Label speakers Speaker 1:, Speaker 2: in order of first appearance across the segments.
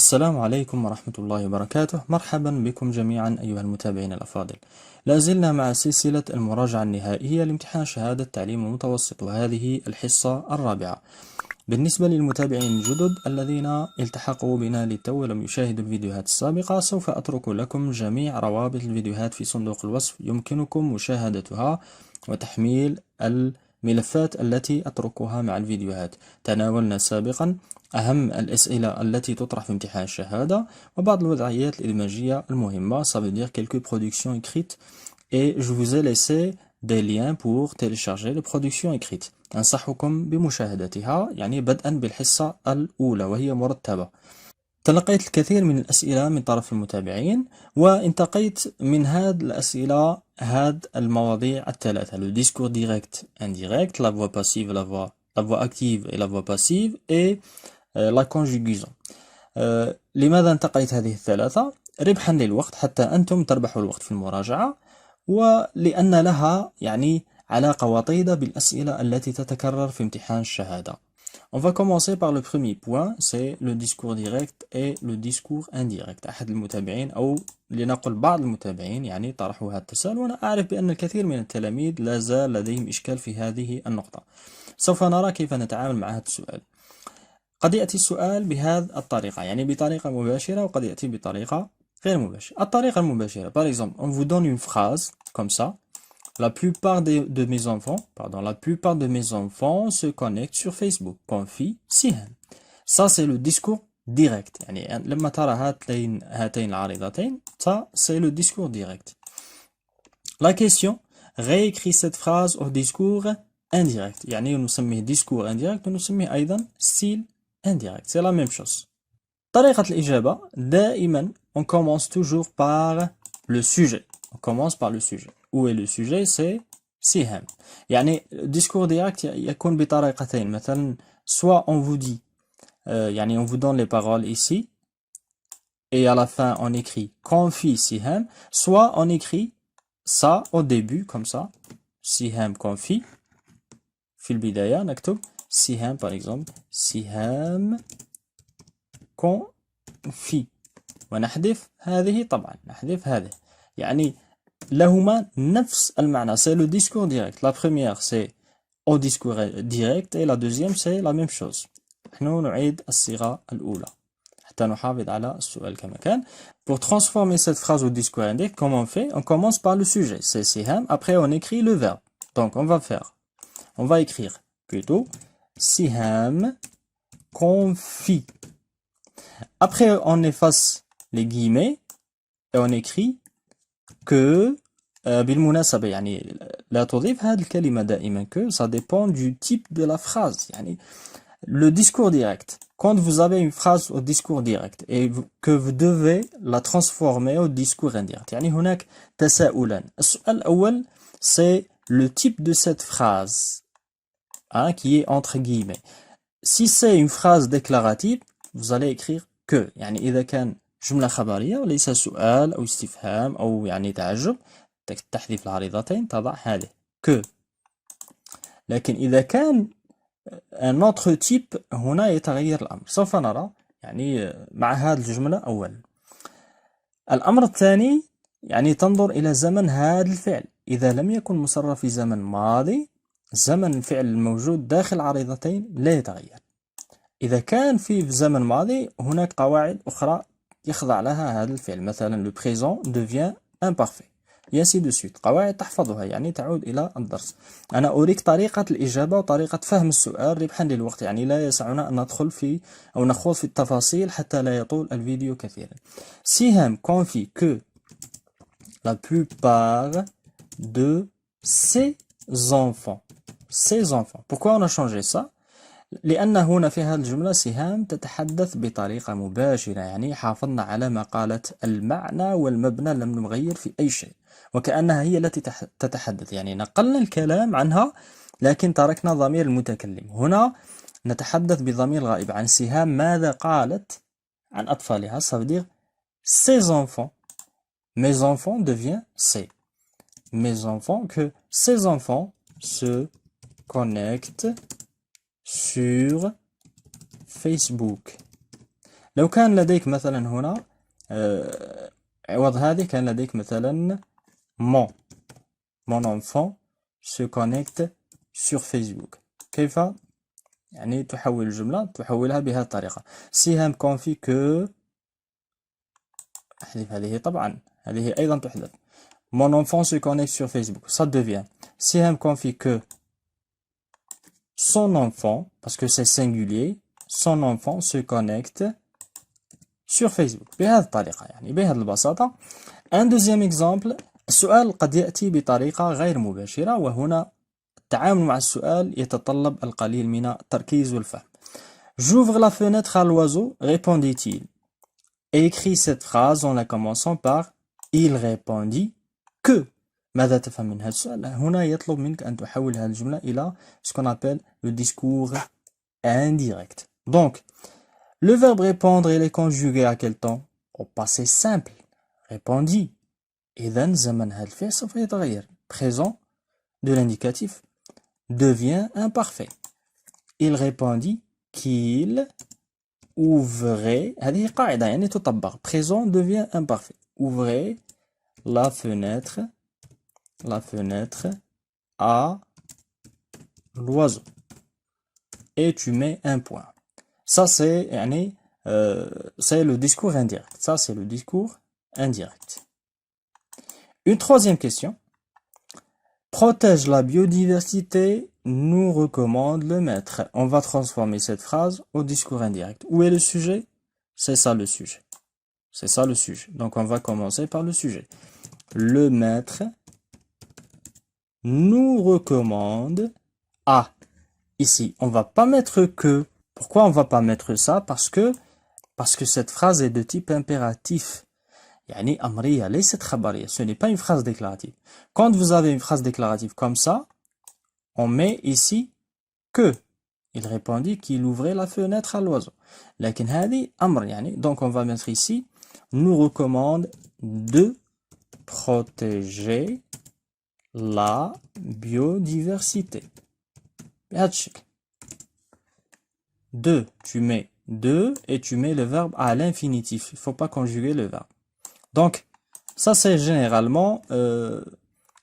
Speaker 1: السلام عليكم ورحمة الله وبركاته. مرحبا بكم جميعا أيها المتابعين الأفاضل. لا زلنا مع سلسلة المراجعة النهائية لامتحان شهادة التعليم المتوسط، وهذه الحصة الرابعة. بالنسبة للمتابعين الجدد الذين التحقوا بنا للتو ولم يشاهدوا الفيديوهات السابقة، سوف أترك لكم جميع روابط الفيديوهات في صندوق الوصف، يمكنكم مشاهدتها وتحميل الملفات التي أتركها مع الفيديوهات. تناولنا سابقا أهم الأسئلة التي تطرح في امتحان الشهادة وبعض الوضعيات الإدماجية المهمة. Ça veut dire quelques productions écrites et je vous ai laissé des liens pour télécharger les productions écrites. أنصحكم بمشاهدتها، يعني بدءا بالحصة الأولى وهي مرتبة. تلقيت الكثير من الأسئلة من طرف المتابعين، وانتقيت من هذه الأسئلة المواضيع الثلاثة: le discours direct indirect, la voix passive, la voix active et la voix passive, et la conjugaison. لماذا انتقيت هذه الثلاثة؟ ربحا للوقت، حتى أنتم تربحوا الوقت في المراجعة، ولأن لها يعني علاقة وطيدة بالأسئلة التي تتكرر في امتحان الشهادة. On va commencer par le premier point, c'est le discours direct et le discours indirect. أحد المتابعين أو لنقل بعض المتابعين يعني طرحوا هذا التساؤل، وأنا أعرف بأن الكثير من التلاميذ لا زال لديهم إشكال في هذه النقطة. سوف نرى كيف نتعامل مع هذا السؤال. قد يأتي السؤال بهذه الطريقة، يعني بطريقة مباشرة، وقد يأتي بطريقة غير مباشرة. الطريقة المباشرة، par exemple, on vous donne une phrase comme ça: la plupart la plupart de mes enfants se connectent sur Facebook. Confie Sihem. Ça, c'est le discours direct. يعني لما ترى هاتين العارضتين، ça, c'est le discours direct. La question: réécris cette phrase au discours indirect. يعني نسميه discours indirect ونسميه أيضا style indirect. C'est la même chose. طريقة الإجابة دائما on commence toujours par le sujet. On commence par le sujet. Où est le sujet? C'est سهام. يعني discours direct يكون بطريقتين. مثلا soit on vous dit يعني on vous donne les paroles ici et à la fin on écrit confie سهام, soit on écrit ça au début comme ça سهام confie. في البداية نكتب سهام par exemple سهام confie ونحذف هذه، طبعا نحذف هذه، يعني لهما نفس المعنى. C'est le discours direct. La première c'est au discours direct et la deuxième c'est la même chose. نحن نعيد الصيغة الأولى حتى نحافظ على السؤال كما كان. Pour transformer cette phrase au discours indirect, comment on fait? On commence par le sujet, c'est Siham, après on écrit le verbe. Donc on va écrire plutôt Siham confie. Après on efface les guillemets et on écrit que بالمناسبة يعني لا تضيف هذه الكلمة دائما que, ça dépend du type de la phrase. يعني le discours direct, quand vous avez une phrase au discours direct et que vous devez la transformer au discours indirect, يعني هناك تساؤلان. السؤال الأول c'est le type de cette phrase qui est entre guillemets. Si c'est une phrase déclarative, vous allez écrire que. يعني إذا كان جملة خبرية وليس سؤال أو استفهام أو يعني تعجب، تحذف العارضتين تضع هذه que. لكن إذا كان un autre type هنا يتغير الأمر. سوف نرى يعني مع هذه الجملة أولا. الأمر الثاني يعني تنظر إلى زمن هذا الفعل. إذا لم يكن مصرف في زمن ماضي، زمن الفعل الموجود داخل عارضتين لا يتغير. إذا كان في زمن ماضي هناك قواعد أخرى يخضع لها هذا الفعل، مثلا le présent devient imparfait et ainsi de suite. قواعد تحفظها يعني تعود إلى الدرس. أنا أريك طريقة الإجابة وطريقة فهم السؤال ربحا للوقت، يعني لا يسعنا أن ندخل في أو نخوض في التفاصيل حتى لا يطول الفيديو كثيرا. Siham confie que la plupart de ses enfants. Ses enfants. Pourquoi on a changé ça? لأن هنا في هذه الجملة سهام تتحدث بطريقة مباشرة، يعني حافظنا على ما قالت المعنى والمبنى، لم نغير في أي شيء، وكأنها هي التي تتحدث، يعني نقلنا الكلام عنها لكن تركنا ضمير المتكلم. هنا نتحدث بضمير غائب عن سهام ماذا قالت عن أطفالها. ça veut dire ses enfants. Mes enfants devient ses. Mes enfants, que ses enfants se connectent sur Facebook. لو كان لديك مثلا هنا عوض هذه كان لديك مثلا mon enfant se connecte sur Facebook. كيف يعني تحول الجملة تحولها بهذه الطريقة. سهام كونفي كو، أحذف هذه طبعا، هذه أيضا تحذف. Mon enfant se connecte sur Facebook. Ça devient سهام كونفي que son enfant, parce que c'est singulier, son enfant se connecte sur Facebook. بهذه الطريقة يعني بهذه البساطة. Un deuxième exemple. السؤال قد يأتي بطريقة غير مباشرة، وهنا التعامل مع السؤال يتطلب القليل من التركيز والفهم. J'ouvre la fenêtre à l'oiseau, répondit-il. Et écrit cette phrase en la commençant par il répondit que. ماذا تفهم من هذا السؤال؟ هنا يطلب منك أن تحول هذه الجملة إلى ce qu'on appelle le discours indirect. Donc, le verbe répondre, il est conjugué à quel temps? Au passé simple. Répondit. إذن زمن هذا الفعل سوف يتغير. Présent de l'indicatif devient imparfait. Il répondit qu'il ouvrait. هذه قاعدة يعني تطبق. Présent devient imparfait. Ouvrait la fenêtre à l'oiseau. Et tu mets un point. Ça c'est يعني c'est le discours indirect. Ça c'est le discours indirect. Une troisième question. Protège la biodiversité, nous recommande le maître. On va transformer cette phrase au discours indirect. Où est le sujet? C'est ça le sujet. C'est ça le sujet. Donc on va commencer par le sujet. Le maître nous recommande à. Ici, on va pas mettre que. Pourquoi on va pas mettre ça? Parce que cette phrase est de type impératif. يعني أمرية ليست خبرية. Ce n'est pas une phrase déclarative. Quand vous avez une phrase déclarative comme ça, on met ici que. Il répondit qu'il ouvrait la fenêtre à l'oiseau. لكن هذه أمر يعني. Donc on va mettre ici nous recommande de protéger la biodiversité. بهذا الشكل. De, tu mets de et tu mets le verbe à l'infinitif. Il ne faut pas conjuguer le verbe. Donc, ça c'est généralement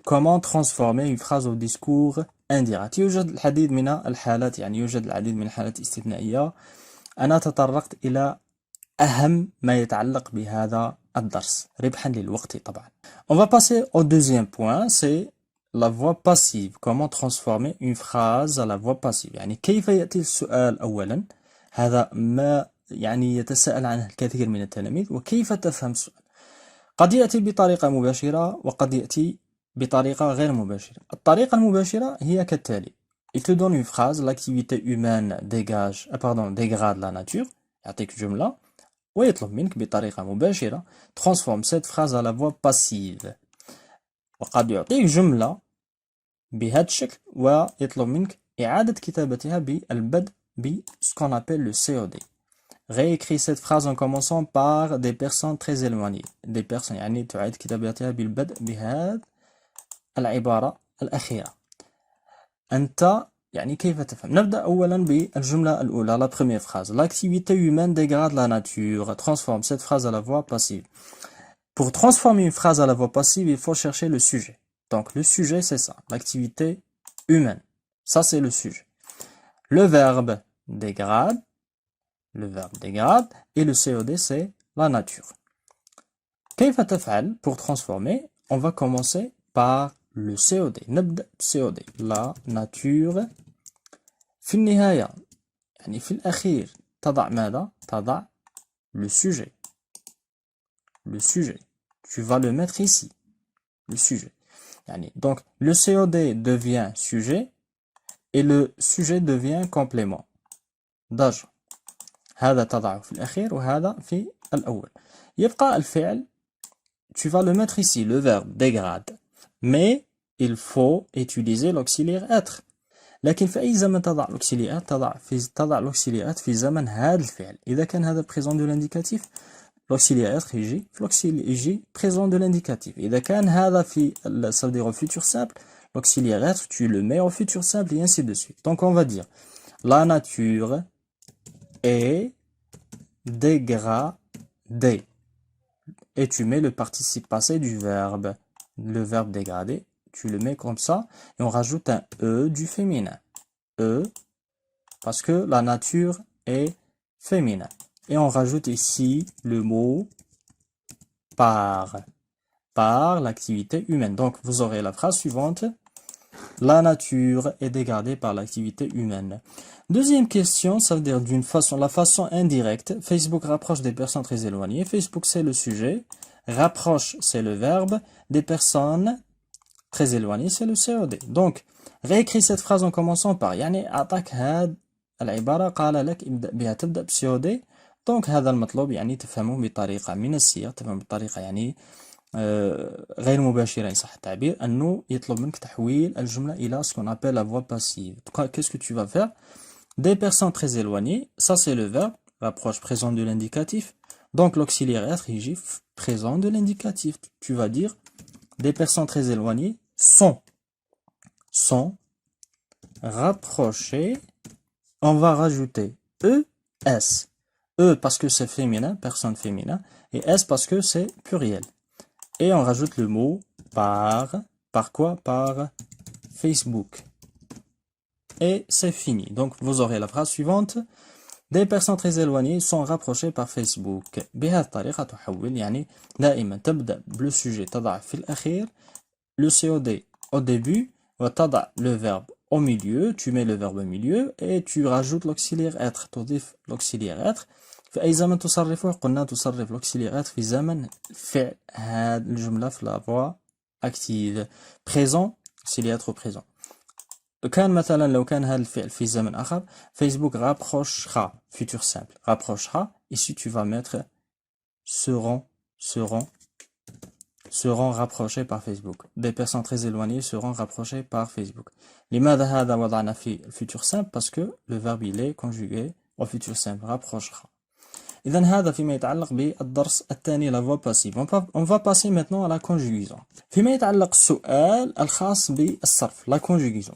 Speaker 1: comment transformer une phrase au discours indirect. يوجد العديد من الحالات يعني يوجد العديد من الحالات الاستثنائية. أنا تطرقت إلى أهم ما يتعلق بهذا الدرس ربحا للوقت طبعا. On va passer au deuxième point, c'est la voix passive. Comment transformer une phrase à la voix passive. يعني كيف يأتي السؤال أولا. هذا ما يعني يتساءل عنه الكثير من التلاميذ. وكيف تفهم السؤال. قد يأتي بطريقة مباشرة وقد يأتي بطريقة غير مباشرة. الطريقة المباشرة هي كالتالي. Il te donne une phrase, l'activité humaine dégrade la nature. يعطيك جملة ويطلب منك بطريقة مباشرة transforme cette phrase à la voix passive. وقد يعطيك جملة بهذا الشكل ويطلب منك إعادة كتابتها بالبدء ب ce qu'on appelle le COD. Réécris cette phrase en commençant par des personnes très éloignées. Des personnes يعني تعيد كتابتها بالبدء بهذه العبارة الأخيرة. أنت يعني كيف تفهم؟ نبدأ أولا بالجملة الأولى. La première phrase. L'activité humaine dégrade la nature. Transforme cette phrase à la voix passive. Pour transformer une phrase à la voix passive, il faut chercher le sujet. Donc le sujet c'est ça. L'activité humaine. Ça c'est le sujet. Le verbe dégrade. Et le COD c'est la nature. كيف تفعل pour transformer? On va commencer par le COD. نبدأ COD. La nature. في النهاية يعني في الأخير تضع ماذا؟ تضع le sujet. Le sujet. Tu vas le mettre ici. Le sujet. يعني donc le COD devient sujet et le sujet devient complément. ضجر. هذا تضعه في الأخير وهذا في الأول. يبقى الفعل tu vas le mettre ici, le verbe dégrade. Mais il faut utiliser l'auxiliaire être. لكن في أي زمن تضع l'auxiliaire تضع l'auxiliaire في زمن هذا الفعل. إذا كان هذا présent de l'indicatif l'auxiliaire être يجي présent de l'indicatif. إذا كان هذا في ça veut dire au futur simple l'auxiliaire être tu le mets au futur simple et ainsi de suite. Donc on va dire la nature est dégradé. Et tu mets le participe passé du verbe. Le verbe dégrader, tu le mets comme ça. Et on rajoute un E du féminin. E, parce que la nature est féminin. Et on rajoute ici le mot par l'activité humaine. Donc, vous aurez la phrase suivante. La nature est dégradée par l'activité humaine. Deuxième question, ça veut dire la façon indirecte. Facebook rapproche des personnes très éloignées. Facebook, c'est le sujet. Rapproche, c'est le verbe. Des personnes très éloignées, c'est le COD. Donc, réécris cette phrase en commençant par يعني أعطاك هاد العبارة قال لك ابدأ بها تبدأ بسيودي. دونك هذا المطلوب يعني تفهمه بطريقة من السياق، تفهمه بطريقة يعني غير مباشرة إن صح التعبير، أنه يطلب منك تحويل الجملة إلى ce qu'on appelle la voix passive. Qu'est-ce que tu vas faire? Des personnes très éloignées, ça c'est le verbe, rapproche présent de l'indicatif. Donc l'auxiliaire être يجي présent de l'indicatif. Tu vas dire des personnes très éloignées sont rapprochées. On va rajouter ES. E parce que c'est féminin, personne féminin, et S parce que c'est pluriel. Et on rajoute le mot par quoi? Par Facebook. Et c'est fini. Donc vous aurez la phrase suivante. Des personnes très éloignées sont rapprochées par Facebook. بهذه الطريقة تحول يعني دائما تبدأ بالsujet تضع في الأخير le COD au début وتضع le verbe au milieu, tu mets le verbe au milieu et tu rajoutes l'auxiliaire être, تضيف l'auxiliaire être. في أي زمن تصرفه؟ قلنا تصرف l'auxiliaire être في زمن فعل هاد الجملة في la voix active. Présent, auxiliaire être présent. كان مثلا لو كان هذا الفعل في زمن آخر Facebook rapprochera, futur simple, rapprochera. Ici tu vas mettre seront rapprochés par Facebook. Des personnes très éloignées seront rapprochées par Facebook. لماذا هذا وضعنا في futur simple? Parce que le verbe il est conjugué au futur simple, rapprochera. إذن هذا فيما يتعلق بالدرس الثاني la voix passive. On va passer maintenant à la conjugaison. فيما يتعلق السؤال الخاص بالصرف, la conjugaison.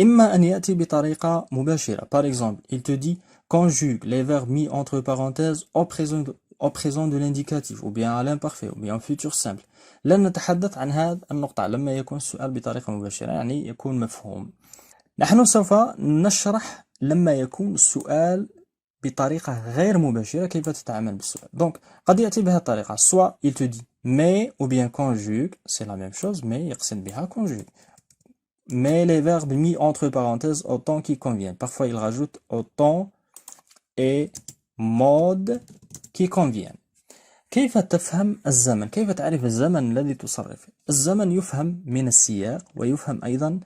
Speaker 1: إما أن يأتي بطريقة مباشرة. Par exemple, il te dit conjugue les verbes mis entre parenthèses au présent de l'indicatif, ou bien à l'imparfait, ou bien au futur simple. لن نتحدث عن هذه النقطة لما يكون السؤال بطريقة مباشرة يعني يكون مفهوم. نحن سوف نشرح لما يكون السؤال بطريقة غير مباشرة كيف تتعامل بالسؤال. Donc قد يأتي بهذه الطريقة. Soit il te dit mais ou bien conjugue, c'est la même chose, mais يقصد بها conjugue. Mais les verbes mis entre parenthèses au temps qui convient. Parfois il rajoute au temps et mode qui conviennent. كيف تفهم الزمن؟ كيف تعرف الزمن الذي تصرف؟ الزمن يفهم من السياق ويفهم أيضا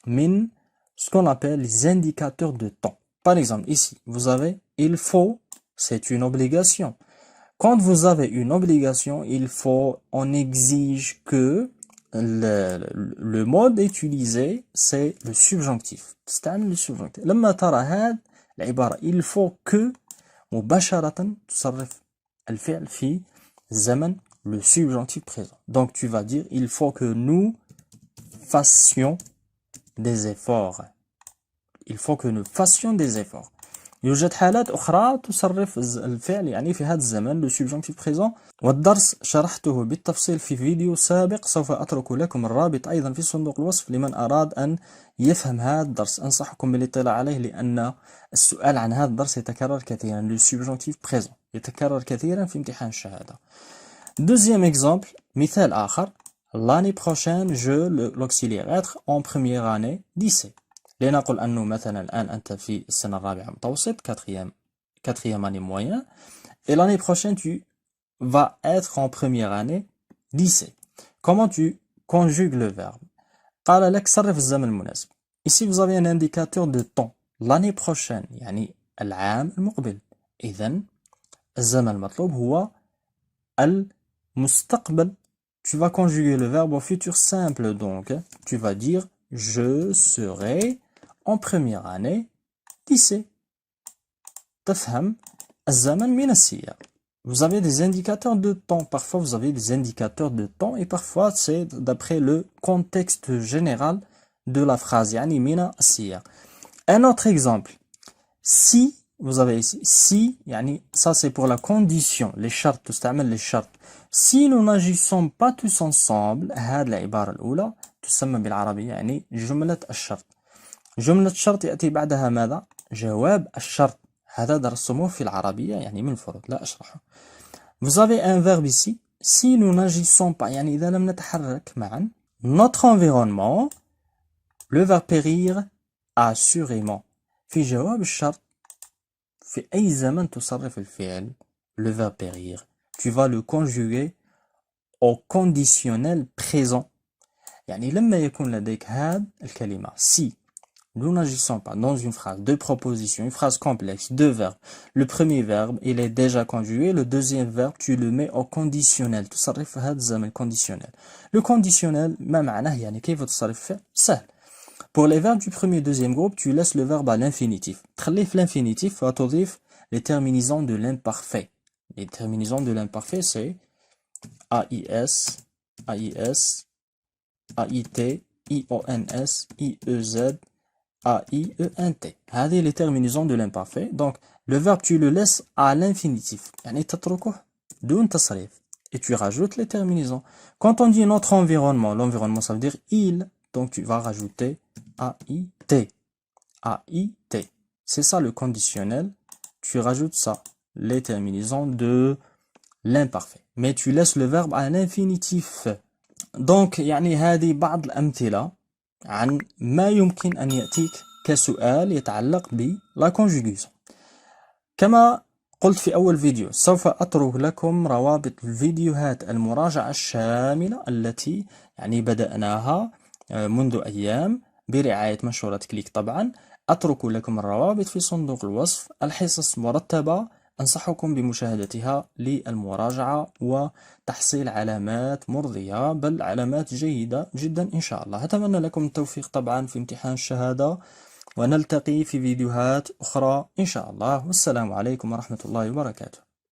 Speaker 1: من ce qu'on appelle les indicateurs de temps. Par exemple, ici, vous avez il faut, c'est une obligation. Quand vous avez une obligation, il faut, on exige que le mode utilisé, c'est le subjonctif. تستعمل le subjonctif. لما ترى هذه العبارة il faut que مباشرة تصرف الفعل في زمن le subjonctif présent. Donc tu vas dire il faut que nous fassions des efforts. Il faut que nous fassions des efforts. يوجد حالات أخرى تصرف الفعل يعني في هذا الزمن le subjonctif présent. والدرس شرحته بالتفصيل في فيديو سابق، سوف أترك لكم الرابط أيضا في صندوق الوصف لمن أراد أن يفهم هذا الدرس. أنصحكم بالاطلاع عليه لأن السؤال عن هذا الدرس يتكرر كثيرا. le subjonctif présent يتكرر كثيرا في امتحان الشهادة. Deuxième exemple, مثال آخر. L'année prochaine, l'auxiliaire être en première année lycée. لنقل أنه مثلا الآن أنت في السنة الرابعة متوسط, quatrième année moyen, et l'année prochaine tu vas être en première année lycée. Comment tu conjugues le verbe? قال لك صرف الزمن المناسب. Ici vous avez un indicateur de temps. L'année prochaine يعني العام المقبل. إذن الزمن المطلوب هو المستقبل. Tu vas conjuguer le verbe au futur simple, donc tu vas dire je serai en première année lycée. تفهم الزمن من السياق. Vous avez des indicateurs de temps. Parfois vous avez des indicateurs de temps et parfois c'est d'après le contexte général de la phrase. يعني من السياق. Un autre exemple. Si vous avez ici si يعني ça c'est pour la condition les شرط تستعمل للشرط. si nous n'agissons pas tous ensemble هذه العبارة الأولى تسمى بالعربية يعني جملة الشرط. جملة الشرط يأتي بعدها ماذا؟ جواب الشرط. هذا درستموه في العربية يعني من الفروض لا أشرحه. Vous avez un verbe ici si nous n'agissons pas يعني إذا لم نتحرك معا notre environnement le verbe périr assurément. في جواب الشرط في أي زمن تصرف الفعل le verbe périr tu vas le conjuguer au conditionnel présent. يعني لما يكون لديك هذه الكلمة si nous n'agissons pas dans une phrase de proposition, une phrase complexe, deux verbes. Le premier verbe, il est déjà conjugué. Le deuxième verbe, tu le mets au conditionnel. تصرف في هذا الزمن conditionnel. Le conditionnel, ما معناه يعني كيف تصرف فيه؟ سهل. Pour les verbes du premier et deuxième groupe, tu laisses le verbe à l'infinitif. تخليه في l'infinitif وتضيف les terminaisons de l'imparfait. Les terminaisons de l'imparfait, c'est AIS, AIS, AIT, IONS, IEZ, AIENT. هذه les terminaisons de l'imparfait. Donc, le verbe, tu le laisses à l'infinitif. يعني تتركه دون تصريف. Et tu rajoutes les terminaisons. Quand on dit notre environnement, l'environnement, ça veut dire il. Donc, tu vas rajouter AIT. AIT. C'est ça le conditionnel. Tu rajoutes ça. Les terminaisons de l'imparfait. Mais tu laisses le verbe à l'infinitif. Donc, يعني هذه بعض الأمثلة عن ما يمكن أن يأتيك كسؤال يتعلق بلا conjugaison. كما قلت في أول فيديو سوف أترك لكم روابط الفيديوهات المراجعة الشاملة التي يعني بدأناها منذ أيام برعاية مشورة كليك طبعا. أترك لكم الروابط في صندوق الوصف. الحصص مرتبة أنصحكم بمشاهدتها للمراجعة وتحصيل علامات مرضية بل علامات جيدة جدا إن شاء الله. أتمنى لكم التوفيق طبعا في امتحان الشهادة ونلتقي في فيديوهات أخرى إن شاء الله. والسلام عليكم ورحمة الله وبركاته.